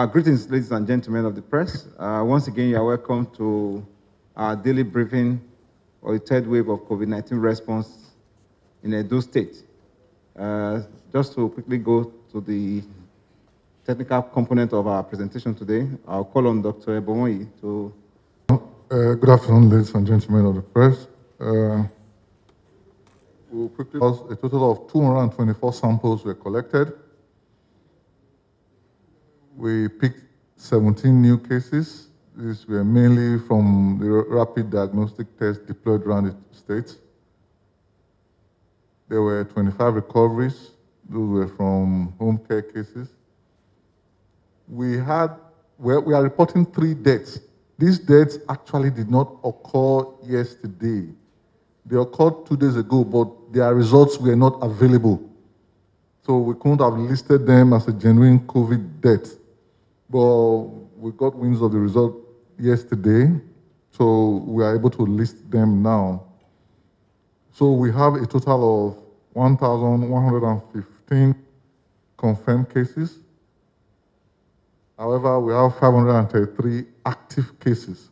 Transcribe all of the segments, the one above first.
Greetings, ladies and gentlemen of the press. Once again, you are welcome to our daily briefing for the third wave of COVID-19 response in Edo State. Just to quickly go to the technical component of our presentation today, I'll call on Dr. Ebomoyi to... Good afternoon, ladies and gentlemen of the press. We'll quickly, a total of 224 samples were collected. We picked 17 new cases. These were mainly from the rapid diagnostic tests deployed around the state. There were 25 recoveries. Those were from home care cases. We are reporting 3 deaths. These deaths actually did not occur yesterday. They occurred 2 days ago, but their results were not available. So we couldn't have listed them as a genuine COVID death. But we got winds of the result yesterday, so we are able to list them now. So we have a total of 1,115 confirmed cases. However, we have 533 active cases.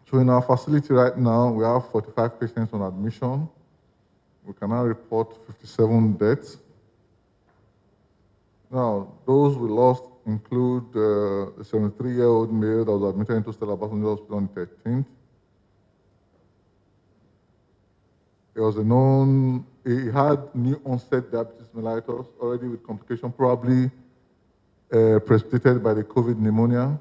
So in our facility right now, we have 45 patients on admission. We can now report 57 deaths. Now, those we lost include a 73-year-old male that was admitted into Stella Bassonjo Hospital on the 13th. He had new onset diabetes mellitus, already with complication, probably precipitated by the COVID pneumonia.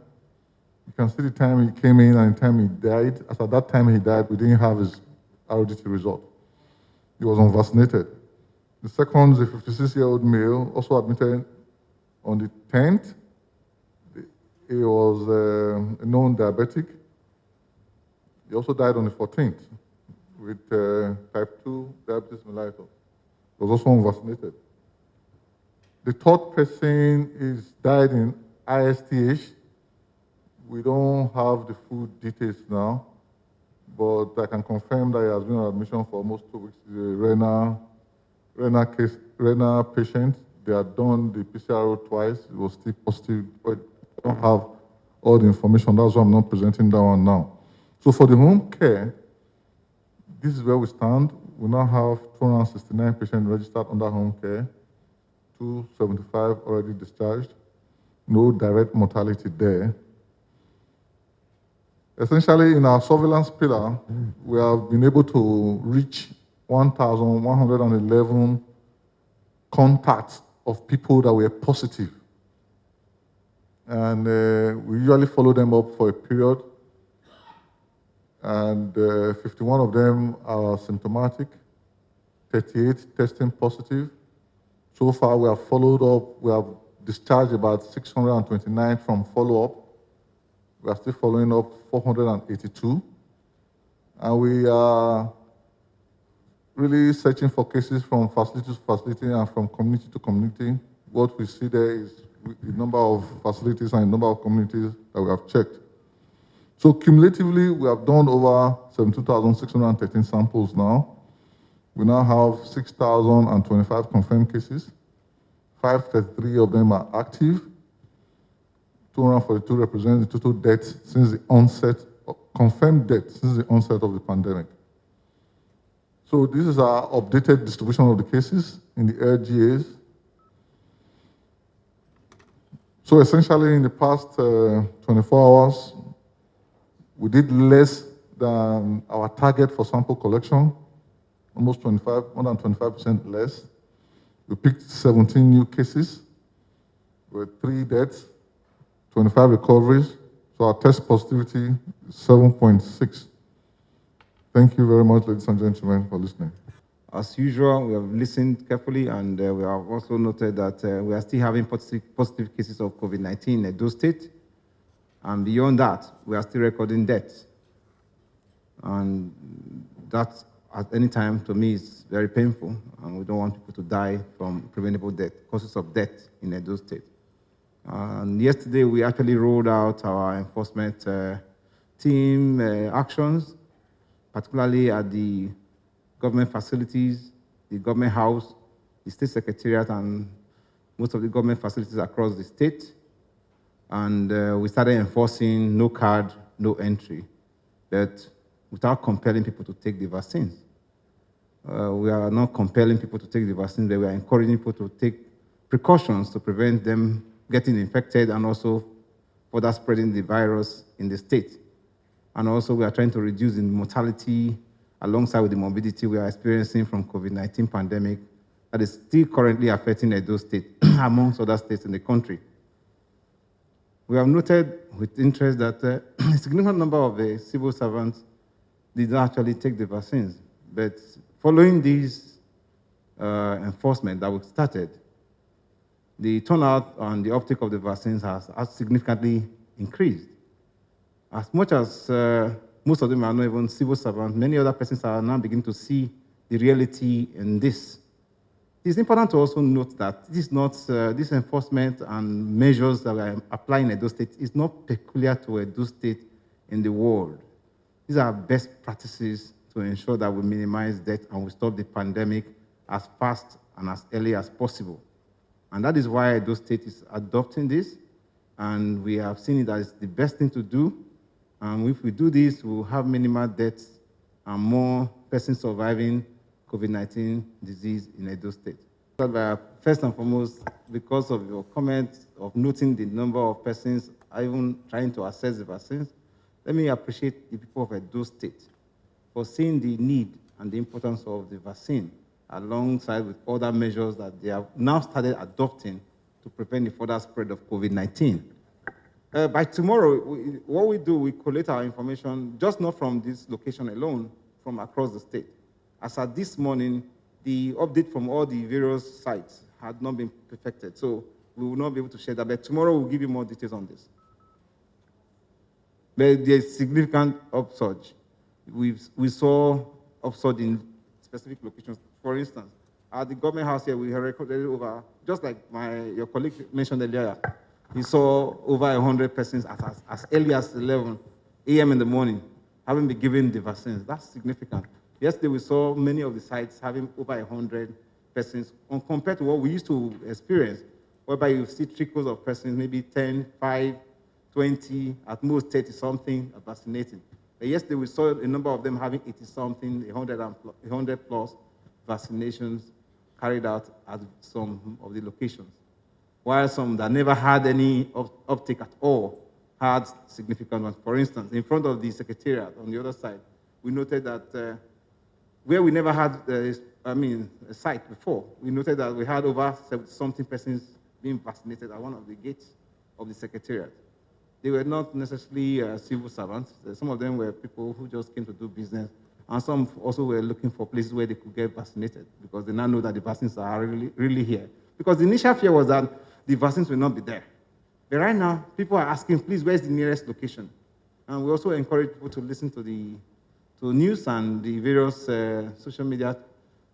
You can see the time he came in and the time he died. As at that time he died, we didn't have his ROGT result. He was unvaccinated. The second is a 56-year-old male, also admitted on the 10th. He was a known diabetic. He also died on the 14th with type 2 diabetes mellitus. He was also unvaccinated. The third person died in ISTH. We don't have the full details now, but I can confirm that he has been on admission for almost 2 weeks. He's a renal patient. They had done the PCR twice. It was still positive, but I don't have all the information. That's why I'm not presenting that one now. So for the home care, this is where we stand. We now have 269 patients registered under home care, 275 already discharged. No direct mortality there. Essentially, in our surveillance pillar, we have been able to reach 1,111 contacts of people that were positive. And we usually follow them up for a period. And 51 of them are symptomatic, 38 testing positive. So far, we have followed up, we have discharged about 629 from follow-up. We are still following up 482. And we are really searching for cases from facility to facility and from community to community. What we see there is the number of facilities and the number of communities that we have checked. So cumulatively, we have done over 72,613 samples now. We now have 6,025 confirmed cases. 533 of them are active. 242 represent the total deaths since the onset, confirmed deaths since the onset of the pandemic. So this is our updated distribution of the cases in the LGAs. So essentially in the past 24 hours, we did less than our target for sample collection, more than 25% less. We picked 17 new cases with 3 deaths, 25 recoveries. So our test positivity is 7.6. Thank you very much, ladies and gentlemen, for listening. As usual, we have listened carefully, and we have also noted that we are still having positive cases of COVID-19 in Edo State. And beyond that, we are still recording deaths. And that, at any time, to me, is very painful. And we don't want people to die from preventable death, causes of death in Edo State. And yesterday, we actually rolled out our enforcement team actions, particularly at the government facilities, the government house, the state secretariat, and most of the government facilities across the state. And we started enforcing no card, no entry, but without compelling people to take the vaccines. We are not compelling people to take the vaccine, but we are encouraging people to take precautions to prevent them getting infected and also further spreading the virus in the state. And also we are trying to reduce the mortality alongside with the morbidity we are experiencing from COVID-19 pandemic that is still currently affecting Edo State amongst other states in the country. We have noted with interest that a significant number of the civil servants did not actually take the vaccines, but following these enforcement that we started, the turnout and the uptake of the vaccines has significantly increased. As much as most of them are not even civil servants, many other persons are now beginning to see the reality in this. It's important to also note that this is not, this enforcement and measures that we are applying in Edo State is not peculiar to Edo State in the world. These are best practices to ensure that we minimize death and we stop the pandemic as fast and as early as possible. And that is why Edo State is adopting this, and we have seen it as the best thing to do. And if we do this, we'll have minimal deaths and more persons surviving COVID-19 disease in Edo State. First and foremost, because of your comments of noting the number of persons even trying to access the vaccines, let me appreciate the people of Edo State for seeing the need and the importance of the vaccine alongside with other measures that they have now started adopting to prevent the further spread of COVID-19. By tomorrow, what we do, we collect our information, just not from this location alone, from across the state. As at this morning, the update from all the various sites had not been perfected, so we will not be able to share that, but tomorrow we'll give you more details on this. But there's significant upsurge. We saw upsurge in specific locations. For instance, at the government house here, we have recorded over, just like your colleague mentioned earlier, we saw over 100 persons as early as 11 a.m. in the morning having been given the vaccines. That's significant. Yesterday, we saw many of the sites having over 100 persons compared to what we used to experience, whereby you see trickles of persons, maybe 10, 5, 20, at most 30-something vaccinating. But yesterday, we saw a number of them having 80-something, 100 plus vaccinations carried out at some of the locations, while some that never had any uptake at all had significant ones. For instance, in front of the secretariat on the other side, we noted that where we never had a site before, we noted that we had over 70-something persons being vaccinated at one of the gates of the secretariat. They were not necessarily civil servants. Some of them were people who just came to do business, and some also were looking for places where they could get vaccinated because they now know that the vaccines are really here. Because the initial fear was that the vaccines will not be there. But right now, people are asking, please, where's the nearest location? And we also encourage people to listen to the news and the various social media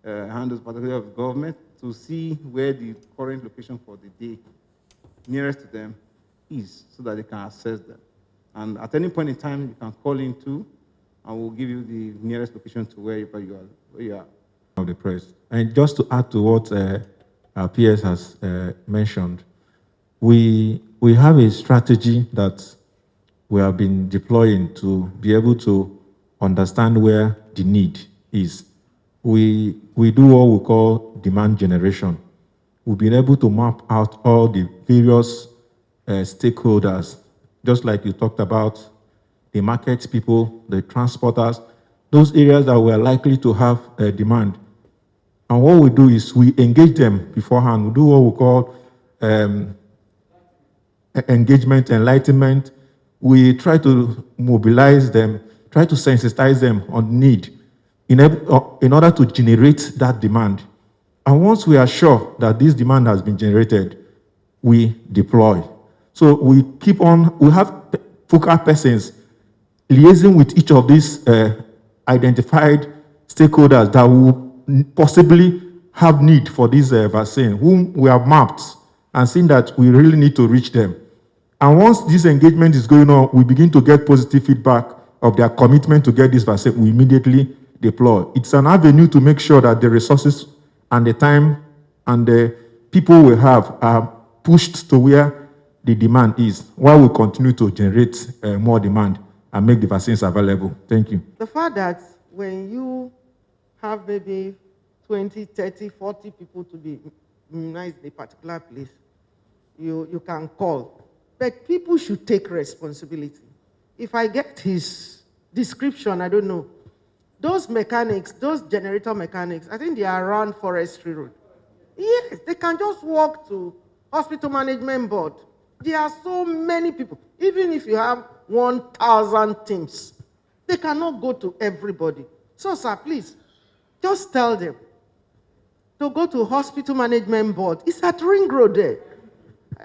handles, particularly of government, to see where the current location for the day nearest to them is, so that they can access them. And at any point in time, you can call in too, and we'll give you the nearest location to wherever you are. Of the press. And just to add to what our PS has mentioned, we have a strategy that we have been deploying to be able to understand where the need is. We do what we call demand generation. We've been able to map out all the various stakeholders, just like you talked about, the market people, the transporters, those areas that we are likely to have demand. And what we do is we engage them beforehand. We do what we call engagement, enlightenment. We try to mobilize them, try to sensitize them on need in order to generate that demand. And once we are sure that this demand has been generated, we deploy. So we keep on, we have focal persons liaising with each of these identified stakeholders that will possibly have need for this vaccine, whom we have mapped and seen that we really need to reach them. And once this engagement is going on, we begin to get positive feedback of their commitment to get this vaccine. We immediately deploy. It's an avenue to make sure that the resources and the time and the people we have are pushed to where the demand is, while we continue to generate more demand and make the vaccines available. Thank you. The fact that when you have maybe 20, 30, 40 people to be immunized in a particular place, you can call. But people should take responsibility. If I get his description, I don't know. Those mechanics, those generator mechanics, I think they are around Forestry Road. Yes, they can just walk to Hospital Management Board. There are so many people. Even if you have 1,000 teams, they cannot go to everybody. So, sir, please, just tell them to go to Hospital Management Board. It's at Ring Road there.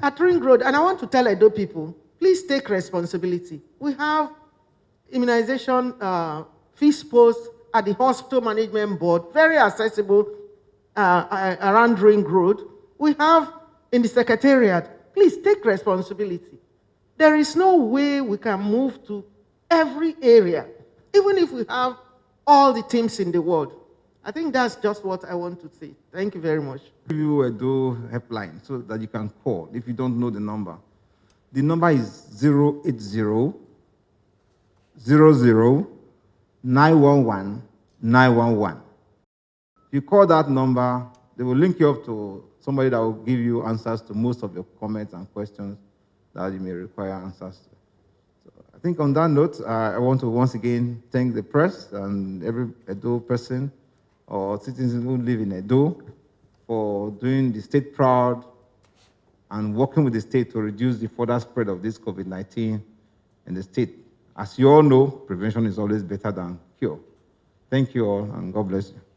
At Ring Road. And I want to tell Edo people, please take responsibility. We have immunization fees posts at the Hospital Management Board, very accessible around Ring Road. We have in the Secretariat. Please take responsibility. There is no way we can move to every area, even if we have all the teams in the world. I think that's just what I want to say. Thank you very much. Give you a helpline so that you can call if you don't know the number. The number is 080 00 911 911. If you call that number, they will link you up to somebody that will give you answers to most of your comments and questions that you may require answers to. So I think on that note, I want to once again thank the press and every Edo person or citizens who live in Edo for doing the state proud and working with the state to reduce the further spread of this COVID-19 in the state. As you all know, prevention is always better than cure. Thank you all, and God bless you.